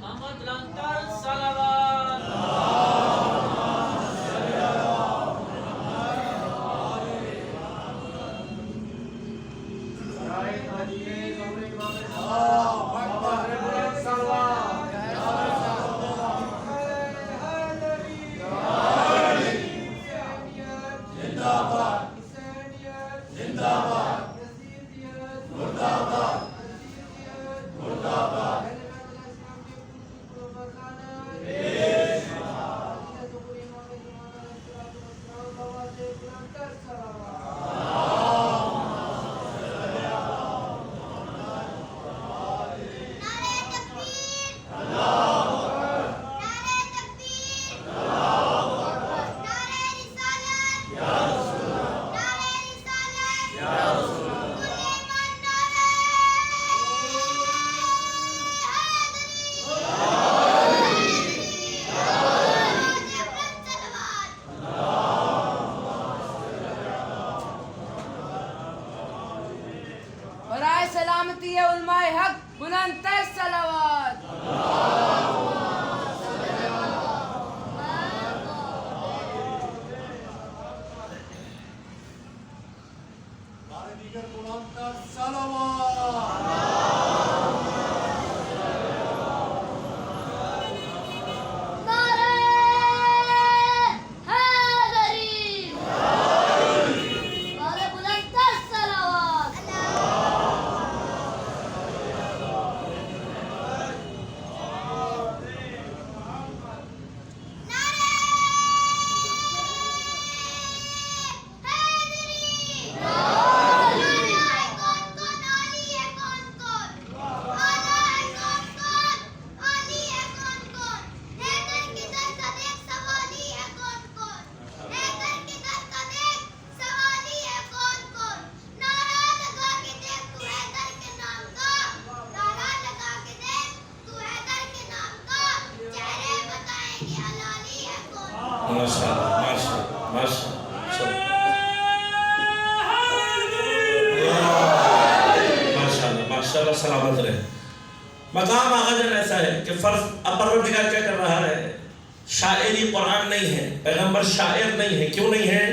محمد لنگر صلوات برائے سلامتی علماء حق بلند تر صلوات ماشاءاللہ سلامت رہے. مقام آغا جان ایسا ہے کہ فرض پروردگار کیا کر رہا ہے؟ شاعری قرآن نہیں ہے، پیغمبر شاعر نہیں ہے. کیوں نہیں ہے؟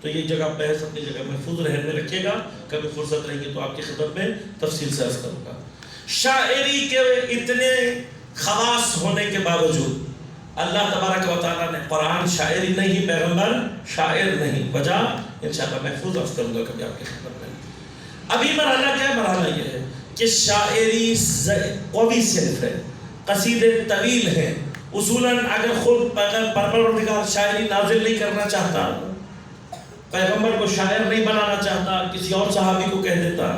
تو یہ جگہ بحث اپنی جگہ محفوظ رہنے رکھیے گا. کبھی فرصت رہے گی تو آپ کی خدمت میں تفصیل سے عرض کروں گا. شاعری کے اتنے خواص ہونے کے باوجود اللہ تبارک و تعالیٰ نے قرآن شاعری نہیں، پیغمبر شاعر نہیں. وجہ انشاءاللہ محفوظ عرض کروں گا کبھی آپ کی خدمت میں. ابھی مرحلہ کیا ہے؟ مرحلہ یہ ہے کہ شاعری قوی صنف ہے، قصیدے طویل ہیں. اصولاً اگر خود پروردگار شاعری نازل نہیں کرنا چاہتا، پیغمبر کو شاعر نہیں بنانا چاہتا، کسی اور صحابی کو کہہ دیتا.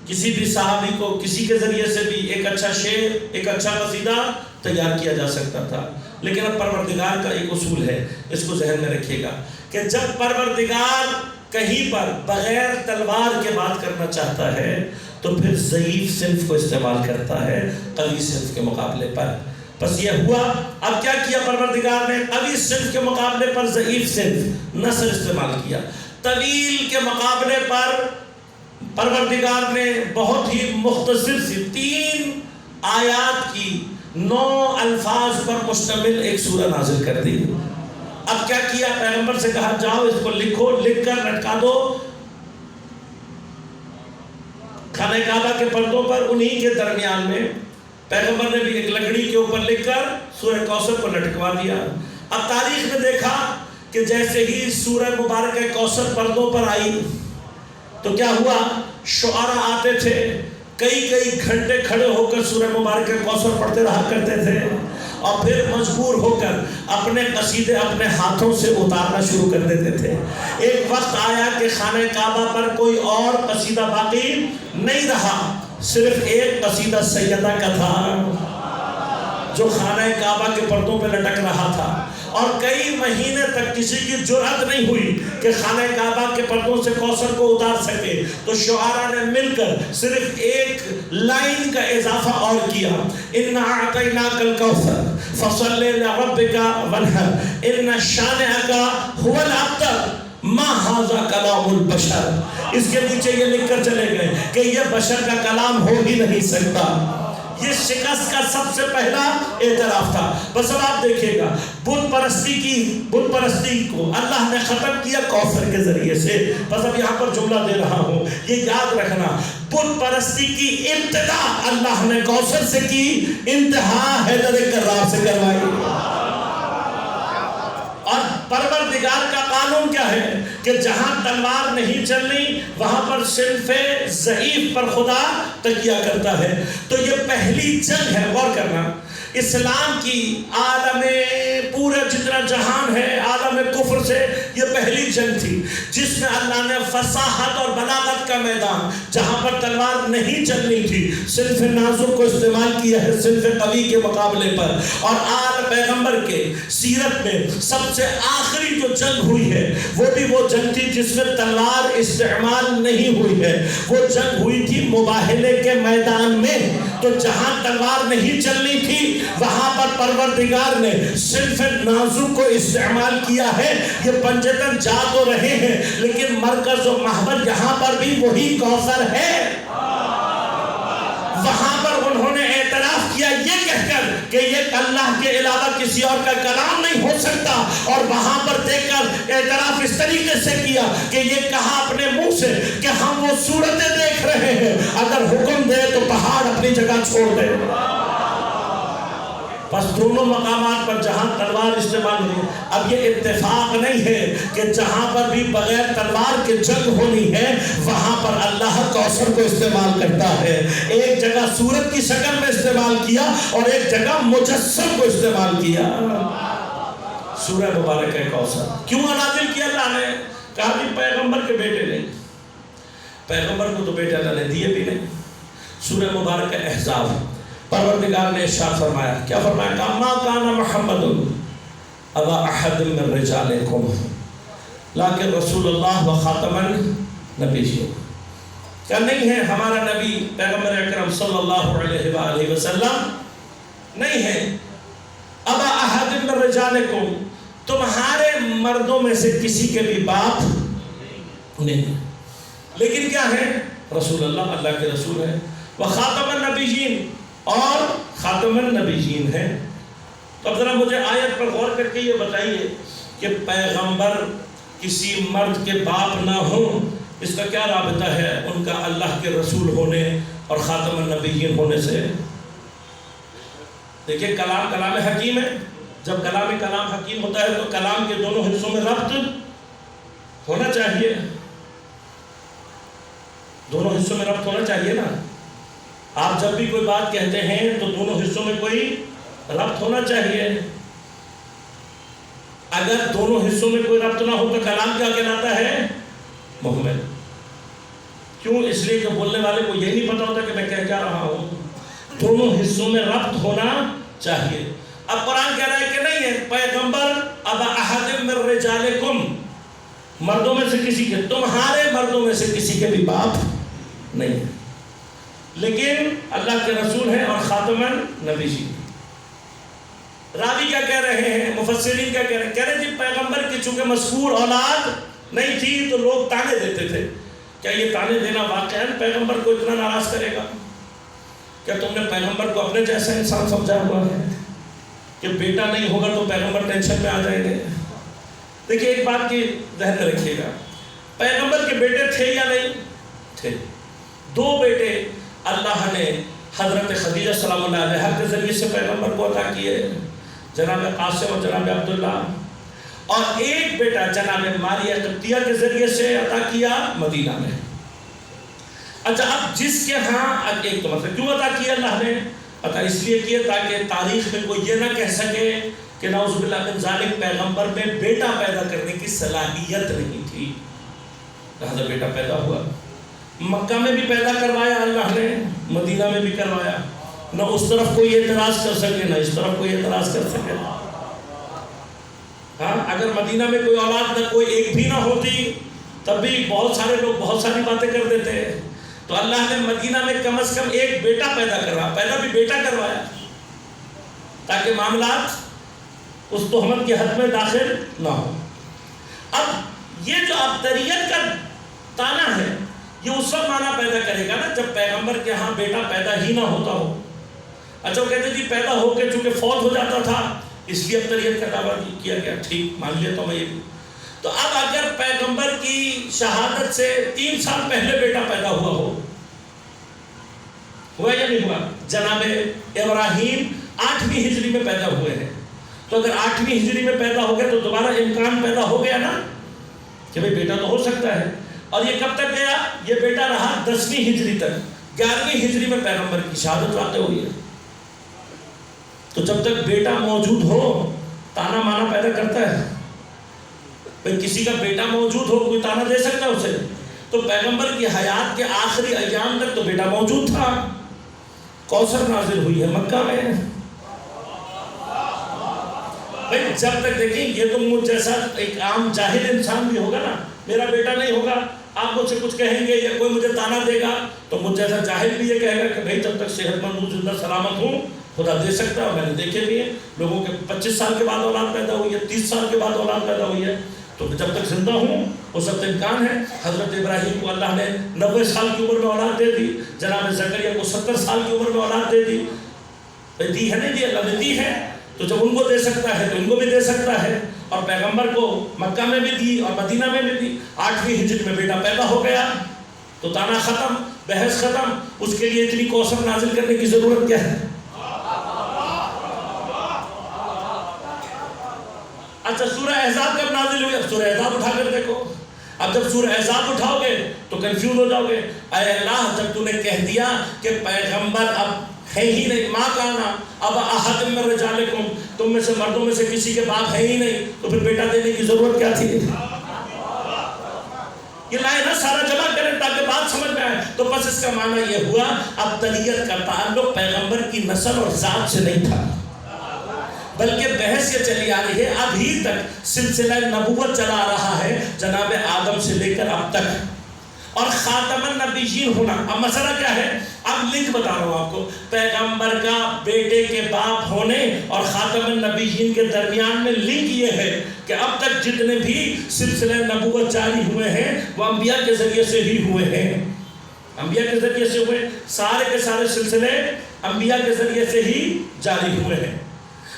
کسی بھی صحابی کو کسی کے ذریعے سے بھی ایک اچھا شعر، ایک اچھا قصیدہ تیار کیا جا سکتا تھا. لیکن اب پروردگار کا ایک اصول ہے، اس کو ذہن میں رکھیے گا کہ جب پروردگار کہیں پر بغیر تلوار کے بات کرنا چاہتا ہے تو پھر ضعیف صنف کو استعمال کرتا ہے قوی صنف کے مقابلے پر. بس یہ ہوا. اب کیا کیا پروردگار نے؟ قوی صنف کے مقابلے پر ضعیف صنف نثر استعمال کیا. طویل کے مقابلے پر پروردگار نے بہت ہی مختصر سی 3 آیات کی 9 الفاظ پر مشتمل ایک سورہ نازل کر دی. اب کیا کیا؟ پیغمبر سے کہا جاؤ اس کو لکھو، لکھ کر لٹکا دو خانہ کعبہ کے پردوں پر. انہی کے درمیان میں پیغمبر نے بھی ایک لکڑی کے اوپر لکھ کر سورہ کوثر کو لٹکوا دیا. اب تاریخ میں دیکھا کہ جیسے ہی سورہ مبارکہ کوثر پردوں پر آئی تو کیا ہوا؟ شعراء آتے تھے، کئی گھنٹے کھڑے ہو کر سورہ مبارکہ کوثر پڑھتے رہا کرتے تھے اور پھر مجبور ہو کر اپنے قصیدے اپنے ہاتھوں سے اتارنا شروع کر دیتے تھے. ایک وقت آیا کہ خانہ کعبہ پر کوئی اور قصیدہ باقی نہیں رہا، صرف ایک قصیدہ سیدہ کا تھا جو خانہ کعبہ کے پردوں پہ لٹک رہا تھا. اور کئی مہینے تک کسی کی جرأت نہیں ہوئی کہ خانہ کعبہ کے پردوں سے کوثر کو اتار سکے. تو شعراء نے مل کر صرف ایک لائن کا اضافہ اور کیا، اِنَّا أَعْطَيْنَاكَ الْكَوْثَرَ فَصَلِّ لِرَبِّكَ وَانْحَرْ إِنَّ شَانِئَكَ هُوَ الْأَبْتَرُ مَا هَذَا كَلَامُ الْبَشَرِ. اس کے نیچے یہ لکھ کر چلے گئے کہ یہ بشر کا کلام ہو ہی نہیں سکتا، یہ شکست کا سب سے پہلا اعتراف تھا. بس اب آپ دیکھیے گا بت پرستی کو اللہ نے ختم کیا کوثر کے ذریعے سے. بس اب یہاں پر جملہ دے رہا ہوں, یہ یاد رکھنا, بت پرستی کی ابتدا اللہ نے کوثر سے کی, انتہا حیدر کرار سے کروائی. اور پروردگار کا قانون کیا ہے کہ جہاں تلوار نہیں چلنی وہاں پر صنف ضعیف پر خدا تکیہ کرتا ہے. تو یہ پہلی جنگ ہے, غور کرنا, اسلام کی عالم پورا جتنا جہان ہے عالم کفر سے یہ پہلی جنگ تھی جس میں اللہ نے فصاحت اور بلاغت کا میدان, جہاں پر تلوار نہیں چلنی تھی, صنف نازک کو استعمال کیا ہے صنف قوی کے مقابلے پر. اور آل پیغمبر کے سیرت میں سب سے آخری جو جنگ ہوئی ہے وہ بھی وہ جنگ تھی جس میں تلوار استعمال نہیں ہوئی ہے. وہ جنگ ہوئی تھی مباہلے کے میدان میں. تو جہاں تلوار نہیں چلنی تھی وہاں پر پروردگار نے صنف نازک کو استعمال کیا ہے. یہ پنجتن جا تو رہے ہیں لیکن مرکز و محور یہاں پر بھی وہی کوثر ہے. وہاں پر انہوں نے اعتراف کیا یہ کہہ کر کہ یہ اللہ کے علاوہ کسی اور کا کلام نہیں ہو سکتا, اور وہاں پر دیکھ کر اعتراف اس طریقے سے کیا کہ یہ کہا اپنے منہ سے کہ ہم وہ صورتیں دیکھ رہے ہیں, اگر حکم دے تو پہاڑ اپنی جگہ چھوڑ دے. بس دونوں مقامات پر جہاں تلوار استعمال ہوئی. اب یہ اتفاق نہیں ہے کہ جہاں پر بھی بغیر تلوار کے جنگ ہونی ہے وہاں پر اللہ کوثر کو استعمال کرتا ہے. ایک جگہ سورت کی شکل میں استعمال کیا اور ایک جگہ مجسم کو استعمال کیا. سورہ مبارک ہے کوثر. کیوں نازل کیا اللہ نے؟ کہا کہ پیغمبر کے بیٹے نہیں, پیغمبر کو تو بیٹے اللہ نے دیے بھی نہیں. سورہ مبارک ہے احزاب. پروردگار نے ارشاد فرمایا, کیا فرمایا؟ کہ ما کان محمد ابا احد من رجالکم لیکن رسول اللہ و خاتم النبیین. کیا نہیں ہے ہمارا نبی پیغمبر اکرم صلی اللہ علیہ وآلہ وسلم نہیں ہے ابا احد من رجالکم, تمہارے مردوں میں سے کسی کے بھی باپ نہیں, لیکن کیا ہے؟ رسول اللہ, اللہ کے رسول ہے. وخاتم النبیین, اور خاتم النبیین ہے. تو اب ذرا مجھے آیت پر غور کر کے یہ بتائیے کہ پیغمبر کسی مرد کے باپ نہ ہوں, اس کا کیا رابطہ ہے ان کا اللہ کے رسول ہونے اور خاتم النبیین ہونے سے؟ دیکھیں کلام حکیم ہے. جب کلام حکیم ہوتا ہے تو کلام کے دونوں حصوں میں ربط ہونا چاہیے, دونوں حصوں میں ربط ہونا چاہیے نا. آپ جب بھی کوئی بات کہتے ہیں تو دونوں حصوں میں کوئی ربط ہونا چاہیے. اگر دونوں حصوں میں کوئی ربط نہ ہو تو کلام کیا کہلاتا ہے؟ مہمل. کیوں؟ اس لیے کہ بولنے والے کو یہ نہیں پتا ہوتا کہ میں کہہ کیا رہا ہوں. دونوں حصوں میں ربط ہونا چاہیے. اب قرآن کہہ رہا ہے کہ نہیں ہے پیغمبر ابا احد من رجالکم, مردوں میں سے کسی کے, تمہارے مردوں میں سے کسی کے بھی باپ نہیں ہے, لیکن اللہ کے رسول ہیں اور خاتم النبیین. راوی کیا کہہ رہے ہیں, مفسرین کیا کہہ رہے ہیں؟ کہہ رہے جی پیغمبر کی چونکہ مذکور اولاد نہیں تھی تو لوگ تانے دیتے تھے. کیا یہ تانے دینا واقعاً پیغمبر کو اتنا ناراض کرے گا؟ کیا تم نے پیغمبر کو اپنے جیسا انسان سمجھا ہوا ہے کہ بیٹا نہیں ہوگا تو پیغمبر ٹینشن میں آ جائیں گے؟ دیکھیں ایک بات کی ذہن میں رکھیے گا, پیغمبر کے بیٹے تھے یا نہیں تھے؟ 2 بیٹے اللہ نے حضرت خدیجہ سلام اللہ علیہا کے ذریعے سے پیغمبر کو عطا کیے, جناب قاسم اور جناب عبداللہ, اور ایک بیٹا جناب ماریہ قبطیہ کے ذریعے سے عطا کیا مدینہ میں. اچھا, اب جس کے ہاں ایک تو مطلب کیوں عطا کیا اللہ نے؟ عطا اس لیے کیا تاکہ تاریخ میں کوئی یہ نہ کہہ سکے کہ نعوذ باللہ من ذالک پیغمبر میں بیٹا پیدا کرنے کی صلاحیت نہیں تھی. لہذا بیٹا پیدا ہوا, مکہ میں بھی پیدا کروایا اللہ نے, مدینہ میں بھی کروایا. نہ اس طرف کوئی اعتراض کر سکے نہ اس طرف کوئی اعتراض کر سکے. ہاں, اگر مدینہ میں کوئی اولاد نہ کوئی ایک بھی نہ ہوتی تب بھی بہت سارے لوگ بہت ساری باتیں کر دیتے. تو اللہ نے مدینہ میں کم از کم ایک بیٹا پیدا کروایا, پیدا بھی بیٹا کروایا تاکہ معاملات اس تہمت کی حد میں داخل نہ ہو. اب یہ جو ابتریت کا تانا ہے یہ اس وقت معنی پیدا کرے گا نا جب پیغمبر کے ہاں بیٹا پیدا ہی نہ ہوتا ہو. اچھا وہ کہتے جی پیدا ہو کے چونکہ فوت ہو جاتا تھا اس لیے اکثریت کا دعویٰ کیا گیا، ٹھیک مان لیتا ہوں میں یہ بھی۔ تو اب اگر پیغمبر کی شہادت سے 3 سال پہلے بیٹا پیدا ہوا یا نہیں ہوا؟ جناب ابراہیم 8ویں ہجری میں پیدا ہوئے ہیں، تو اگر 8ویں ہجری میں پیدا ہو گیا تو دوبارہ امکان پیدا ہو گیا نا کہ بھئی بیٹا تو ہو سکتا ہے۔ اور یہ کب تک گیا؟ یہ بیٹا رہا 10ویں ہجری تک، 11ویں ہجری میں پیغمبر کی شہادت واقع ہوئی ہے۔ تو جب تک بیٹا موجود ہو تانا مانا پیدا کرتا ہے، بھئی کسی کا بیٹا موجود ہو کوئی تانا دے سکتا ہے اسے؟ تو پیغمبر کی حیات کے آخری ایام تک تو بیٹا موجود تھا۔ کوثر نازل ہوئی ہے مکہ میں۔ بھئی جب تک دیکھیں یہ تو مجھ جیسا ایک عام جاہل انسان بھی ہوگا نا، میرا بیٹا نہیں ہوگا، آپ مجھ سے کچھ کہیں گے یا کوئی مجھے تانا دے گا تو مجھ جیسا جاہل بھی یہ کہے گا کہ بھئی جب تک صحت مند ہوں زندہ سلامت ہوں خدا دے سکتا ہے۔ میں نے دیکھے بھی ہیں لوگوں کے 25 سال کے بعد اولاد پیدا ہوئی ہے، 30 سال کے بعد اولاد پیدا ہوئی ہے، تو جب تک زندہ ہوں اس وقت امکان ہے۔ حضرت ابراہیم کو اللہ نے 90 سال کی عمر میں اولاد دے دی، جناب زکریا کو 70 سال کی عمر میں اولاد دے دی ہے نہیں دی، اللہ نے دی ہے، تو جب ان کو دے سکتا ہے تو ان کو بھی دے سکتا ہے۔ اور پیغمبر کو مکہ میں بھی دی اور مدینہ میں بھی دی۔ 8ویں ہجری میں بیٹا پیدا ہو گیا تو تانا ختم، بحث ختم۔ اس کے لیے اتنی کوثر نازل کرنے کی ضرورت کیا ہے؟ اچھا سورہ احزاب کب نازل ہوئی؟ اب سورہ احزاب اٹھا کر دیکھو۔ اب جب سورہ احزاب اٹھاؤ گے تو کنفیوز ہو جاؤ گے۔ اے اللہ جب تو نے کہہ دیا کہ پیغمبر اب ہے ہی نہیں، ماں کانا اب احد من رجالکم، تم میں سے مردوں میں سے کسی کے باپ ہے ہی نہیں، تو پھر بیٹا دینے کی ضرورت کیا تھی؟ یہ لائے نا سارا جمع کریں تاکہ بات سمجھ میں آئے۔ تو بس اس کا معنی یہ ہوا ابتلیت کا تعلق پیغمبر کی نسل اور ذات سے نہیں تھا، بلکہ بحث یہ چلی آ رہی ہے، ابھی تک سلسلہ نبوت چلا آ رہا ہے جناب آدم سے لے کر اب تک، اور خاتم النبیین ہونا۔ اب مسئلہ کیا ہے؟ اب لنک بتا رہا ہوں آپ کو، پیغمبر کا بیٹے کے باپ ہونے اور خاتم النبیین کے درمیان میں لنک یہ ہے کہ اب تک جتنے بھی سلسلہ نبوت جاری ہوئے ہیں وہ انبیاء کے ذریعے سے ہی ہوئے ہیں، انبیاء کے ذریعے سے ہوئے، سارے کے سارے سلسلے انبیاء کے ذریعے سے ہی جاری ہوئے ہیں۔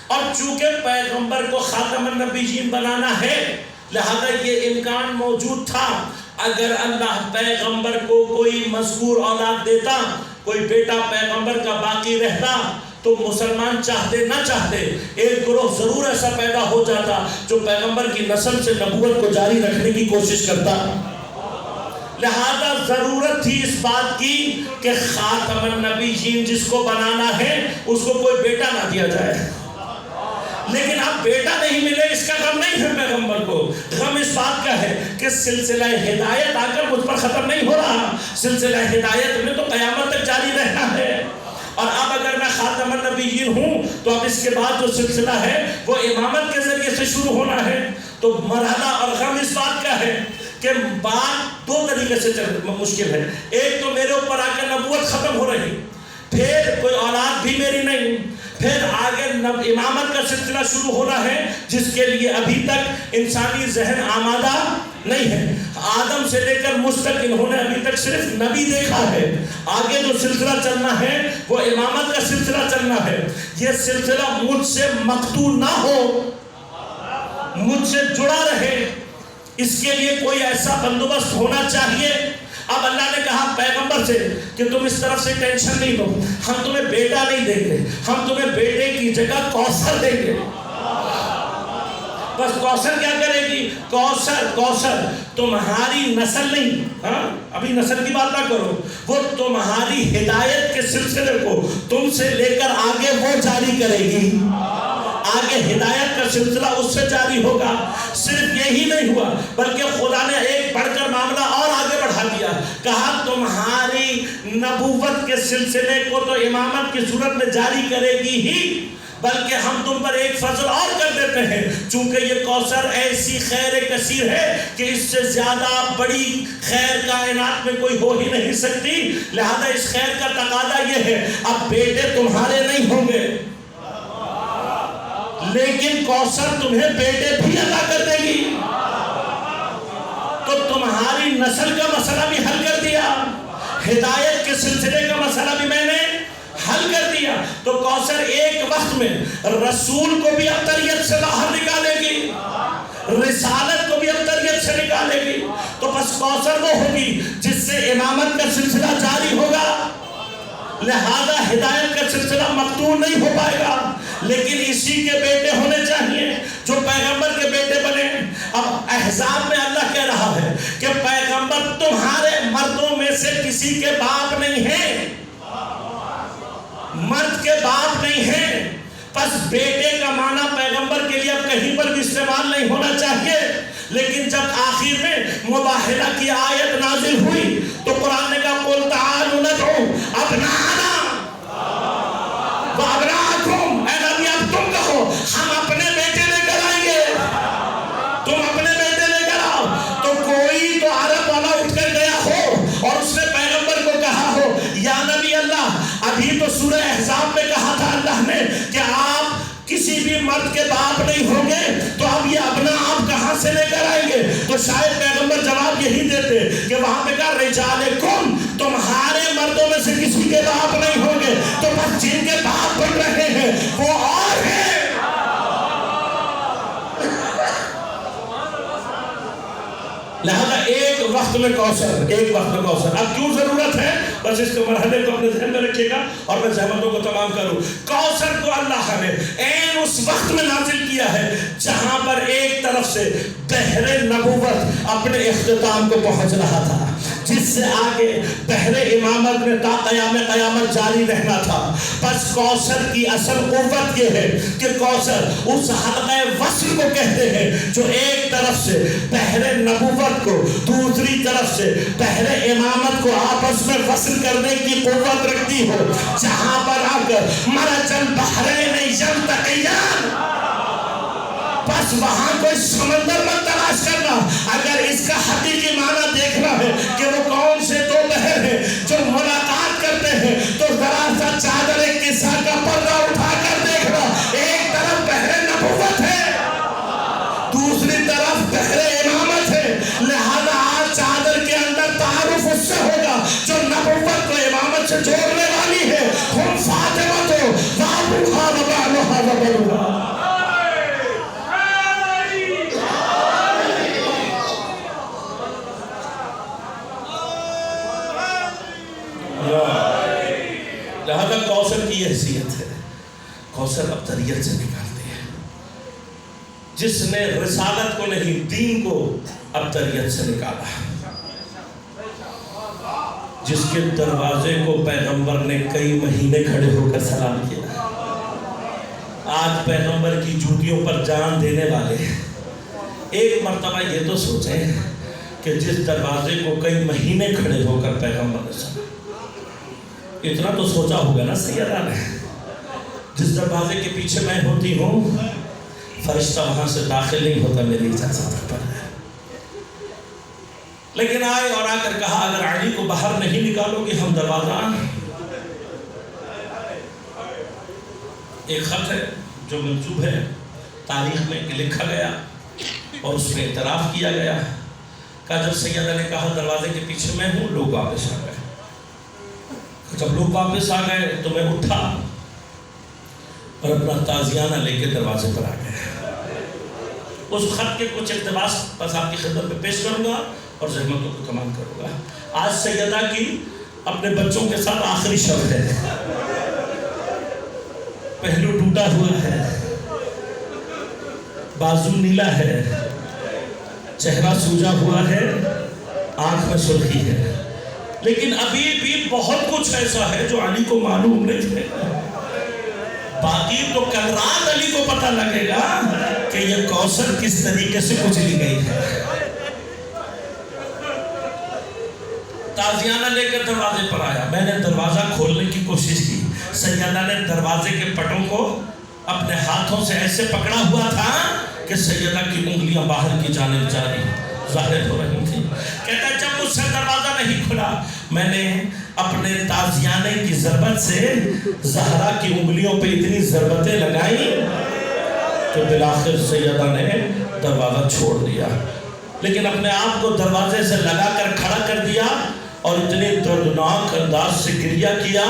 اور چونکہ پیغمبر کو خاتم النبیین بنانا ہے لہذا یہ امکان موجود تھا، اگر اللہ پیغمبر کو کوئی مذکور اولاد دیتا، کوئی بیٹا پیغمبر کا باقی رہتا، تو مسلمان چاہتے نہ چاہتے ایک گروہ ضرور ایسا پیدا ہو جاتا جو پیغمبر کی نسل سے نبوت کو جاری رکھنے کی کوشش کرتا۔ لہذا ضرورت تھی اس بات کی کہ خاتم النبیین جس کو بنانا ہے اس کو کوئی بیٹا نہ دیا جائے۔ لیکن اب بیٹا نہیں ملے اس کا غم نہیں ہے پیغمبر کو، غم اس بات کا ہے کہ سلسلہ ہدایت آ کر مجھ پر ختم نہیں ہو رہا، سلسلہ ہدایت میں تو قیامت تک جاری رہنا ہے۔ اور اب اگر میں خاتم النبیین ہوں تو اب اس کے بعد جو سلسلہ ہے وہ امامت کے ذریعے سے شروع ہونا ہے۔ تو مرحلہ اور غم اس بات کا ہے کہ بات 2 طریقے سے مشکل ہے، ایک تو میرے اوپر آ کر نبوت ختم ہو رہی، پھر کوئی اولاد بھی میری نہیں، پھر آگے امامت کا سلسلہ شروع ہونا ہے جس کے لیے ابھی تک انسانی ذہن آمادہ نہیں ہے۔ آدم سے لے کر مجھ تک انہوں نے ابھی تک صرف نبی دیکھا ہے، آگے جو سلسلہ چلنا ہے وہ امامت کا سلسلہ چلنا ہے۔ یہ سلسلہ مجھ سے مقطوع نہ ہو، مجھ سے جڑا رہے، اس کے لیے کوئی ایسا بندوبست ہونا چاہیے۔ اب اللہ نے کہا پیغمبر سے کہ تم اس طرف سے ٹینشن نہیں لو، ہم تمہیں بیٹا نہیں دیں گے، ہم تمہیں بیٹے کی جگہ کوثر دیں گے۔ بس کوثر کیا کرے گی؟ کوثر تمہاری نسل نہیں، ہاں ابھی نسل کی بات نہ کرو، وہ تمہاری ہدایت کے سلسلے کو تم سے لے کر آگے وہ جاری کرے گی، آگے ہدایت کا سلسلہ اس سے جاری ہوگا۔ صرف یہی نہیں ہوا بلکہ خدا نے ایک بڑھ کر معاملہ اور آگے بڑھا دیا، کہا تمہاری نبوت کے سلسلے کو تو امامت کی صورت میں جاری کرے گی ہی، بلکہ ہم تم پر ایک فضل اور کر دیتے ہیں، چونکہ یہ کوثر ایسی خیر کثیر ہے کہ اس سے زیادہ بڑی خیر کائنات میں کوئی ہو ہی نہیں سکتی، لہذا اس خیر کا تقاضا یہ ہے اب بیٹے تمہارے نہیں ہوں گے لیکن کوثر تمہیں بیٹے بھی عطا کر دے گی۔ تو تمہاری نسل کا مسئلہ بھی حل کر دیا، ہدایت کے سلسلے کا مسئلہ بھی میں نے حل کر دیا۔ تو کوثر کوثر ایک وقت میں رسول کو بھی ابتریت سے باہر نکالے گی، رسالت کو بھی ابتریت سے نکالے گی. تو بس کوثر وہ ہوگی جس سے امامت کا سلسلہ جاری ہوگا، لہذا ہدایت کا سلسلہ مقطوع نہیں ہو پائے گا. لیکن اسی کے بیٹے ہونے چاہیے جو پیغمبر کے بیٹے بنے. اب احزاب میں اللہ کہہ رہا ہے کہ پیغمبر تمہارے مردوں میں سے کسی کے باپ نہیں ہیں، مرد کے باپ نہیں ہیں. پس بیٹے کا معنی پیغمبر کے لیے اب کہیں پر بھی استعمال نہیں ہونا چاہیے. لیکن جب آخر میں مباہلہ کی آیت نازل ہوئی تو قرآن نے کہا قُلْ تَعَالُوا نَدْعُوا أَبْنَاءَنَا وَأَبْنَاءَكُمْ. اے نبی اب تم کہو ہم اپنے بیٹے لے کر آئیں گے، تم اپنے بیٹے لے کر آؤ. تو کوئی تو عرب والا اٹھ کر گیا ہو اور اس نے پیغمبر کو کہا ہو یا نبی اللہ، ابھی تو سورہ احزاب میں کہا تھا اللہ نے کہ آپ کسی بھی مرد کے باپ نہیں ہوں گے، تو اب یہ ابنا آپ کہاں سے لے کر آئیں گے؟ تو شاید پیغمبر جواب یہی دیتے کہ وہاں پہ کہا رجالکم، تمہارے مردوں میں سے کسی کے باپ نہیں ہوں گے. تو بس جن کے باپ بن رہے ہیں وہ اور ہیں. لہذا ایک وقت میں کوثر، ایک وقت میں کوثر. اب کیوں ضرورت ہے؟ بس اس کے مرحلے کو اپنے ذہن میں رکھیے گا اور میں زحمتوں کو تمام کروں. کوثر کو اللہ نے عین اس وقت میں نازل کیا ہے جہاں پر ایک طرف سے بحر نبوت اپنے اختتام کو پہنچ رہا تھا، جس سے آگے بحر امامت میں تا قیام قیامت جاری رہنا تھا. بس کوثر کی اصل قوت یہ ہے کہ کوثر اس حلقہ وصل کو کہتے ہیں جو ایک طرف سے بحر نبوت کو، دوسری طرف سے بحر امامت کو آپس میں وصل کرنے کی قوت رکھتی ہو، جہاں پر آ کر مرج البحرین یلتقیان. بس وہاں کوئی سمندر مت تلاش کرنا. اگر اس کا حقیقی معنی دیکھنا ہے کہ وہ کون سے دو بحر ہیں جو ملاقات کرتے ہیں، تو ذرا سا چادر قصہ کا پردہ اٹھا کر دیکھنا. ایک طرف بحر نبوت ہے، دوسری طرف بحر امامت ہے. لہذا آج چادر کے اندر تعارف اس سے ہوگا جو نبوت کو امامت سے جوڑنے والی ہے. ہم فاطمہ تو وابوہا وبالوہا وبلوہا. لہذا کوثر کی یہ حیثیت ہے. کوثر ابتریت سے نکالتی ہے. جس نے رسالت کو نہیں دین کو ابتریت سے نکالا، جس کے دروازے کو پیغمبر نے کئی مہینے کھڑے ہو کر سلام کیا. آج پیغمبر کی جوتیوں پر جان دینے والے ایک مرتبہ یہ تو سوچیں کہ جس دروازے کو کئی مہینے کھڑے ہو کر پیغمبر نے سلام، اتنا تو سوچا ہوگا نا سیدہ نے، جس دروازے کے پیچھے میں ہوتی ہوں فرشتہ وہاں سے داخل نہیں ہوتا میری اجازت پر ہے. لیکن آئے اور آ کر کہا اگر علی کو باہر نہیں نکالو گے ہم دروازہ. ایک خط ہے جو منسوب ہے تاریخ میں لکھا گیا اور اس میں اعتراف کیا گیا کہ جب سیدہ نے کہا دروازے کے پیچھے میں ہوں، لوگ واپس آ گئے. جب لوگ واپس آ گئے تو میں اٹھا اور اپنا تازیانہ لے کے دروازے پر آ گئے. اس خط کے کچھ اقتباس بس آپ کی خدمت میں پیش کروں گا اور زحمتوں کو تمام کروں گا. آج سیدہ کی اپنے بچوں کے ساتھ آخری شب ہے. پہلو ٹوٹا ہوا ہے، بازو نیلا ہے، چہرہ سوجا ہوا ہے، آنکھ میں سرخی ہے. لیکن ابھی بھی بہت کچھ ایسا ہے جو علی کو معلوم نہیں ہے. باقی تو کل رات علی کو پتہ لگے گا کہ یہ کوثر کس طریقے سے کچلی گئی ہے. تازیانہ لے کر دروازے پر آیا. میں نے دروازہ کھولنے کی کوشش کی. سیدہ نے دروازے کے پٹوں کو اپنے ہاتھوں سے ایسے پکڑا ہوا تھا کہ سیدہ کی انگلیاں باہر کی جانب جاری ظاہر ہو رہی تھی. کہتا ہے جب مجھ سے دروازہ نہیں کھلا میں نے اپنے تازیانے کی ضربت سے زہرا کی انگلیوں پہ اتنی ضربتیں لگائیں کہ بالآخر سیدہ نے دروازہ چھوڑ دیا. لیکن اپنے آپ کو دروازے سے لگا کر کھڑا کر دیا اور اتنے دردناک انداز سے گریہ کیا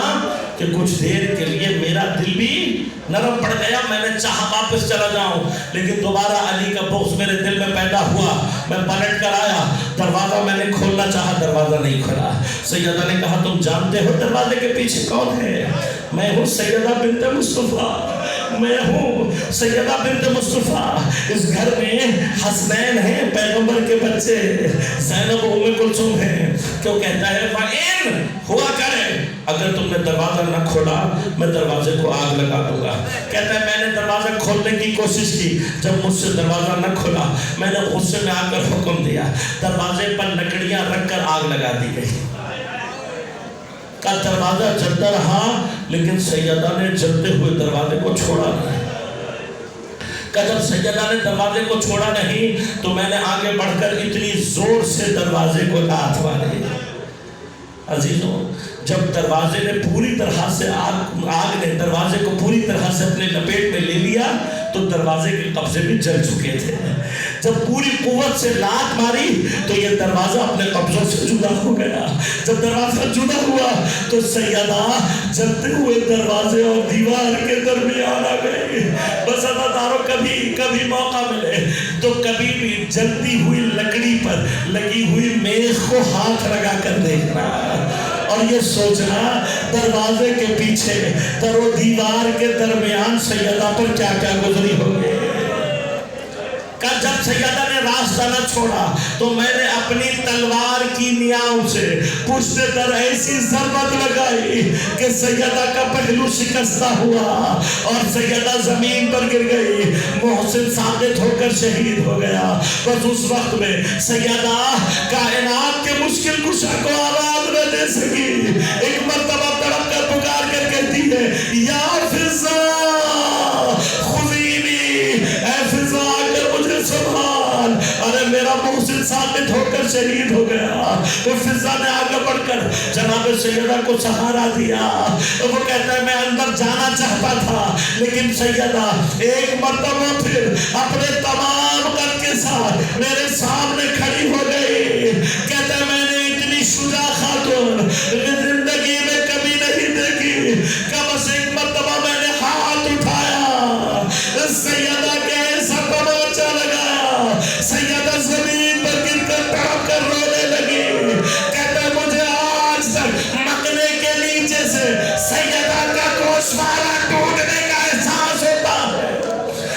کہ کچھ دیر کے لیے میرا دل بھی نرم پڑ گیا، میں نے چاہا واپس چلا جاؤں، لیکن دوبارہ علی کا بغض میرے دل میں پیدا ہوا، میں پلٹ کر آیا، دروازہ میں نے کھولنا چاہا، دروازہ نہیں کھلا۔ سیدہ نے کہا تم جانتے ہو دروازے کے پیچھے کون ہے؟ میں ہوں سیدہ بنت مصطفیٰ، میں ہوں سیدہ بنت مصطفیٰ۔ اس گھر میں حسنین ہیں پیغمبر کے بچے، زینب ام کلثوم ہیں۔ کیوں کہتا ہے فَإِن ہوا کرے اگر تم نے دروازہ نہ کھولا میں دروازے کو آگ لگا دوں گا۔ کہتا ہے میں نے دروازہ کھولنے کی کوشش کی، جب مجھ سے دروازہ نہ کھولا میں نے غصے میں آ کر حکم دیا، دروازے پر لکڑیاں رکھ کر آگ لگا دی گئی۔ کا دروازہ جلتا رہا لیکن سیدہ نے جلتے ہوئے دروازے کو چھوڑا نہیں۔ کہ جب سیدہ نے دروازے کو چھوڑا نہیں تو میں نے آگے بڑھ کر اتنی زور سے دروازے کو لات ماری۔ عزیزوں جب دروازے نے پوری طرح سے آگ نے دروازے کو پوری طرح سے اپنے لپیٹ میں لے لیا تو دروازے کے قبضے بھی جل چکے تھے۔ جب پوری قوت سے لات ماری تو یہ دروازہ اپنے قبضوں سے جدا ہو گیا۔ جب دروازہ جدا ہوا تو سیدہ جلتے ہوئے دروازے اور دیوار کے درمیان آ گئے۔ بس عزیزانو کبھی موقع ملے تو کبھی بھی جلتی ہوئی لکڑی پر لگی ہوئی میخ کو ہاتھ لگا کر دیکھنا اور یہ سوچنا دروازے کے پیچھے در و دیوار کے درمیان سیدہ پر کیا کیا گزری ہوگی۔ کہ جب سیدہ نے راستہ نہ چھوڑا تو میں نے اپنی تلوار کی نیام سے پشت در ایسی ضربت لگائی کہ سیدہ کا پہلو شکستہ ہوا اور سیدہ زمین پر گر گئی، محسن ساقط ہو کر شہید ہو گیا۔ بس اس وقت میں سیدہ کائنات کے مشکل کشا کو آواز نہ دے سکی، ایک مرتبہ تڑپ کر پکار کر کہتی ہے یا فضا خذینی، اے فضا اگر مجھے سنبھال، ارے میرا محسن ثابت ہو کر شہید ہو گیا۔ تو فضا نے آگے بڑھ کر جناب سیدہ کو سہارا دیا۔ وہ کہتا ہے میں اندر جانا چاہتا تھا لیکن سیدہ ایک مرتبہ پھر اپنے تمام قد کے ساتھ میرے سامنے کھڑی ہو گئی۔ کہتا ہے میں نے اتنی شجاع خاتون زندگی میں کبھی نہیں دیکھی کہ بس ایک مرتبہ میں نے ہاتھ اٹھایا، سیدہ کے ایسا تماچا لگایا، سیدہ زمین پر گر کر تڑپ کر رونے لگی۔ کہتا ہے مجھے آج تک مکنے کے نیچے سے سیدہ کا گوشوارہ ٹوٹنے کا احساس ہوتا ہے۔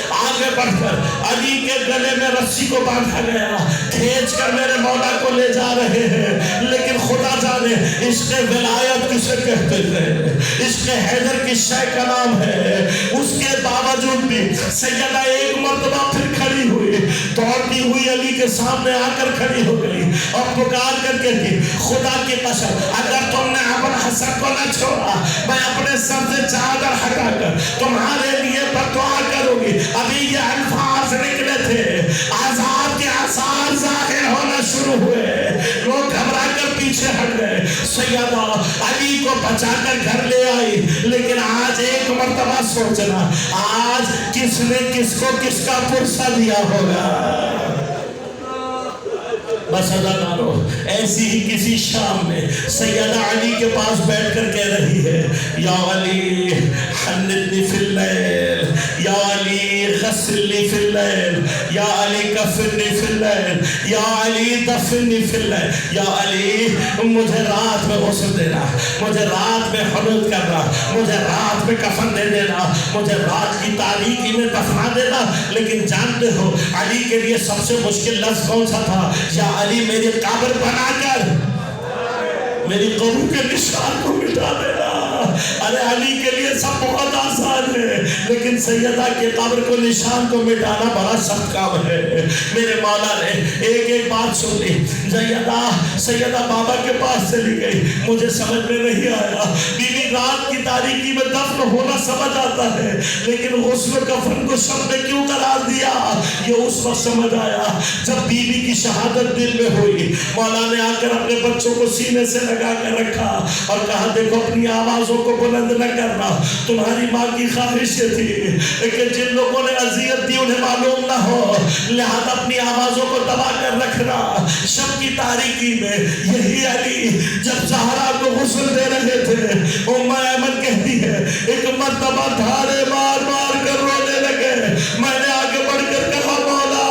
آگے بڑھ کر علی کے گلے میں رسی کو باندھا گیا، کھینچ کر میرے مولا کو لے جا رہے ہیں، لیکن خدا جانے عشق ولایت کسے کہتے ہیں، عشق حیدر کی شے کا نام ہے۔ اس کے باوجود بھی سیدہ ایک مرتبہ پھر کھڑی ہوئی، دوڑتی ہوئی علی کے سامنے آ کر کھڑی ہو گئی اور پکار کر کہتی خدا کی قسم اگر تم نے ابو الحسن کو نہ چھوڑا میں اپنے سر سے چادر ہٹا کر تمہارے لیے بدعا کروں گی۔ ابھی یہ الفاظ نکلے تھے، عذاب کے آثار ظاہر ہونا شروع ہوئے، لوگ گھبرا کر پیچھے ہٹ گئے۔ سیدہ علی کو بچا کر گھر لے آئی، لیکن آج ایک مرتبہ سوچنا آج کس نے کس کو کس کا پرسہ دیا ہوگا۔ بس عزیزانو ایسی ہی کسی شام میں سیدہ علی کے پاس بیٹھ کر کہہ رہی ہے یا علی حنتنی فی اللیل، یا علی غسلنی فی اللیل، یا علی کفنی فی اللیل، یا علی دفنی فی اللیل، یا علی مجھے رات میں غسل دینا، مجھے رات میں حنوت کرنا، مجھے رات میں کفن دے دینا، مجھے رات کی تاریکی میں دفنا دینا۔ لیکن جانتے ہو علی کے لیے سب سے مشکل لفظ کون سا تھا؟ یا علی میری قبر بنا کر میری قبر کے نشان کو مٹا دینا۔ ارے علی کے لیے سب بہت آسان ہے لیکن سیدہ کے قبر کو نشان کو مٹانا بڑا سخت کام ہے۔ میرے مولا نے ایک ایک بات سن لی۔ سیدہ بابا کے پاس چلی گئی، مجھے سمجھ میں نہیں آیا، بیوی رات کی تاریکی میں دفن ہونا سمجھ آتا ہے لیکن غسل کفن کو شب نے کیوں قرار دیا؟ یہ اس وقت سمجھ آیا جب بیوی کی شہادت دل میں ہوئی۔ مولا نے آ کر اپنے بچوں کو سینے سے لگا کر رکھا اور کہا دیکھو اپنی آوازوں کو بلند نہ کرنا، تمہاری ماں کی خواہش یہ تھی کہ جن لوگوں نے اذیت دی انہیں معلوم نہ ہو، لہذا اپنی آوازوں کو دبا کر رکھنا۔ شب کی تاریکی میں یہی علی جب زہرا کو غسل دے رہے تھے، ام ایمن کہتی ہے ایک مرتبہ دھارے مار مار کر رونے لگے، میں نے آگے بڑھ کر کہا مولا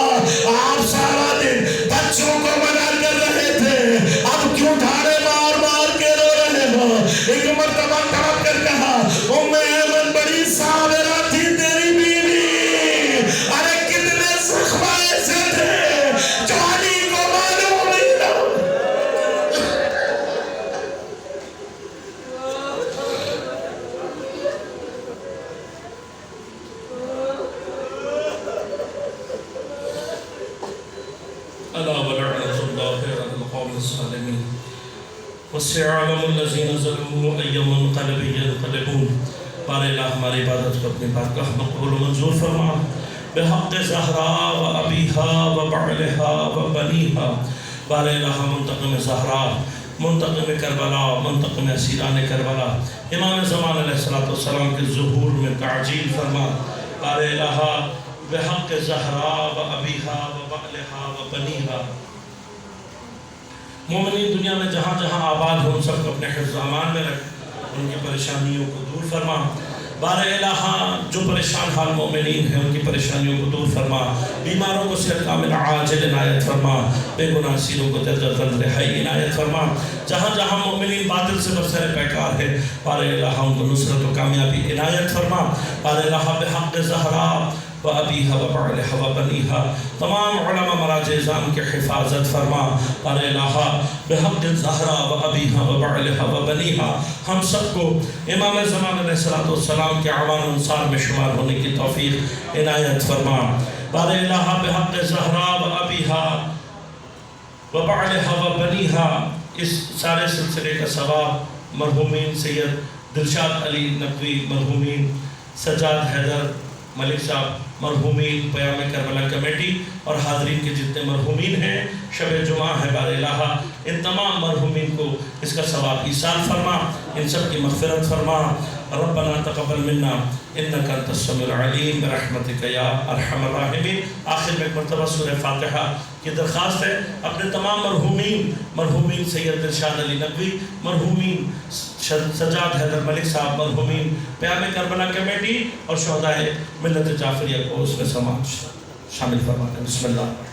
آپ سارا دن بچوں کو منع کر رہے تھے، اب کیوں دھارے مار مار کے رو رہے ہو؟ ایک مرتبہ تڑپ کر کہا ام ایمن بڑی صابرہ تھی تیری بیوی، ارے کتنے زخم ایسے تھے جو علی کو معلوم نہیں تھا۔ الا ولعنة الله على القوم الظالمين وسيعلم الذين ظلموا أي منقلب ينقلبون۔ بار الہ ہماری عبادت کو اپنی بارگاہ مقبول و منظور فرما، بحق زہرا و ابیہا و بعلہا و بنیہا۔ بار الہ منتقم زہرا، منتقم کربلا، منتقم اسیران کربلا، امام زمان علیہ السلام کے ظہور میں تعجیل فرما۔ بار الہ بحق زہرا و ابیہا و بعلہا و بنیہا۔ مومنین دنیا میں جہاں جہاں آباد ہوں سب کو اپنے حفظ امان میں رکھ، ان کی پریشانیوں کو دور فرما۔ بار الہ جو پریشان حال مومنین ہیں ان کی پریشانیوں کو دور فرما، بیماروں کو صحت کامل عاجل عنایت فرما، بے گناہ اسیروں کو درجہ تن رہائی عنایت فرما۔ جہاں جہاں مومنین باطل سے برسر پیکار ہے بار الہ ان کو نصرت و کامیابی عنایت فرما۔ بار الہ بحق زہرا و ابیہا و بعلہا و بنیہا، تمام علماء مراجع اعظام کے حفاظت فرما۔ بار الہ بحق زہرا و ابیہا و بعلہا و بنیہا، ہم سب کو امام زمان علیہ السلام کے عوان انصار میں شمار ہونے کی توفیق عنایت فرما۔ بار الہ بحق زہرا و ابیہا و بعلہا و بنیہا، اس سارے سلسلے کا ثواب مرحومین سید دلشاد علی نقوی، مرحومین سجاد حیدر ملک صاحب، مرحومین پیام کربلا کمیٹی اور حاضرین کے جتنے مرحومین ہیں، شب جمعہ ہے بار الہ، ان تمام مرحومین کو اس کا ثواب ایصال فرما، ان سب کی مغفرت فرما۔ ربنا تقبل منا انک انت السمیع العلیم برحمتک یا ارحم الراحمین۔ آخر میں ایک مرتبہ سورہ فاتحہ کی درخواست ہے، اپنے تمام مرحومین سید دلشاد علی نقوی، مرحومین سجاد حیدر ملک صاحب، مرحومین پیام کربلا کمیٹی اور شہدائے ملت جعفریہ کو اس میں شامل فرماتے ہیں۔ بسم اللہ۔